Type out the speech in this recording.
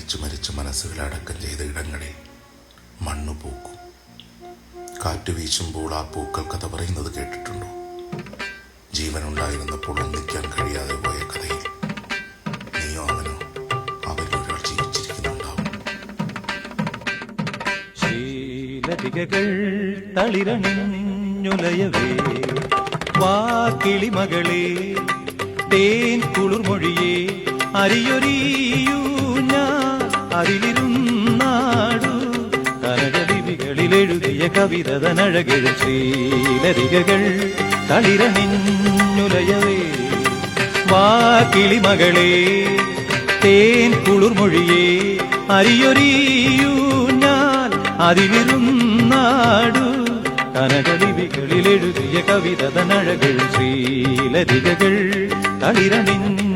പ്രണയിച്ചു മരിച്ച മനസ്സുകൾ അടക്കം ചെയ്ത ഇടങ്ങളിൽ മണ്ണു പൂക്കും. കാറ്റ് വീശുമ്പോൾ ആ പൂക്കൾ കഥ പറയുന്നത് കേട്ടിട്ടുണ്ടോ? ജീവനുണ്ടായിരുന്നപ്പോൾ ഒന്നിക്കാൻ കഴിയാതെ പോയ കഥയിൽ നീയോ അവനോ അവരിലൊരാൾ ജീവിച്ചിരിക്കുന്നുണ്ടാവും. ശീലതികകൾ തളിരണിഞ്ഞുലയവേ വാക്കിളിമകളെ തേൻ കുളിർമൊഴിയേ അരിയൊരിയൂ ഞാൻ അരിലിരുന്നാടു കനകലിപികളിലെഴുതിയ കവിത തനഴകിഴും ശ്രീലതികകൾ തളിരണിഞ്ഞുലയവേ വാക്കിളിമകളെ തേൻ കുളിർമൊഴിയേ അരിയൊരിയൂ ഞാൻ അരിലിരുന്നാടു കനകലിപികളിലെഴുതിയ കവിത തനഴകിഴും ശ്രീലതികകൾ തളിരണിഞ്ഞു